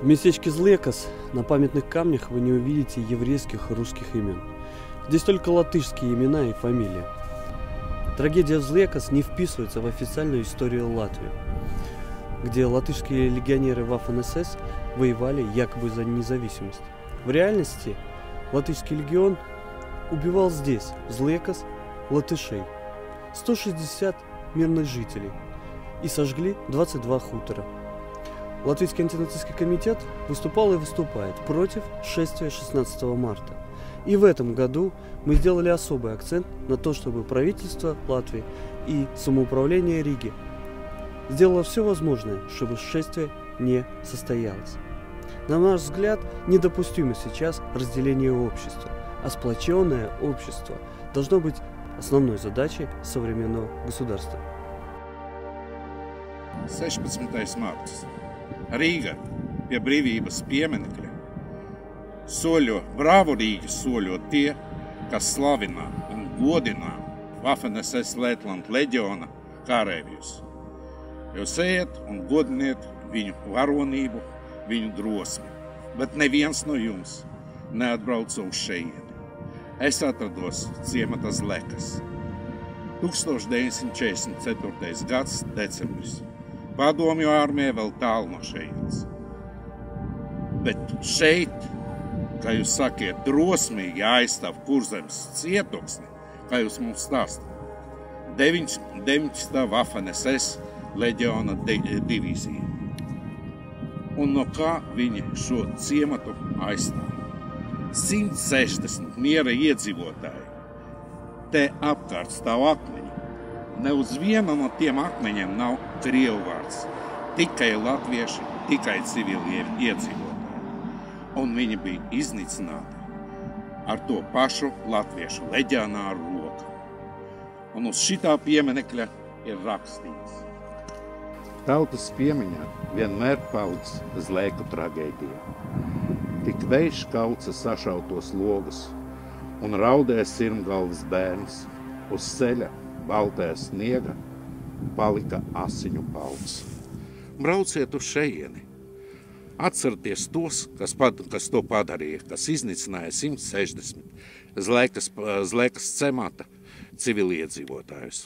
В местечке Злекос на памятных камнях вы не увидите еврейских и русских имен. Здесь только латышские имена и фамилии. Трагедия Злекос не вписывается в официальную историю Латвии, где латышские легионеры Waffen-СС воевали якобы за независимость. В реальности латышский легион убивал здесь, в Злекос, латышей, 160 мирных жителей и сожгли 22 хутора. Латвийский антинацистский комитет выступал и выступает против шествия 16 марта. И в этом году мы сделали особый акцент на то, чтобы правительство Латвии и самоуправление Риги сделало все возможное, чтобы шествие не состоялось. На наш взгляд, недопустимо сейчас разделение общества, а сплоченное общество должно быть основной задачей современного государства. 16. marts. Rīga pie brīvības pieminekļa soļo, bravurīgi soļo tie, kas slavina un godina Waffen-SS Lettland leģiona kārēvjus. Jūs ejiet un godiniet viņu varonību, viņu drosmi, bet neviens no jums neatbrauca uz šejieni. Es atrados ciemata Zlekas. 1944. gads decembris. Padomju armija vēl tālu no šejienes. Bet šeit, kā jūs sakiet, drosmīgi aizstāv Kurzemes cietoksni, kā jūs mums stāstāt, 19. Waffen-SS leģiona divīzija. Un no kā viņi šo ciematu aizstāv? 160 miera iedzīvotāji. Te apkārt stāv akmeņi. Ne uz viena no tiem akmeņiem nav krievu vārds. Tikai latvieši, tikai civili iedzīvotāji. Un viņi bija iznīcināti ar to pašu latviešu leģionāru roku. Un uz šitā pieminekļa ir rakstīts. Tautas piemiņā vienmēr paliks Zleku traģēdija. Tik vējš kauca sašautos logus un raudēja sirmgalvas bērns uz ceļa. Baltajā sniega palika asiņu palts. Brauciet uz šejieni. Atcerieties tos, kas to padarīja, kas iznīcināja 160 Zlekas cemata civiliedzīvotājus.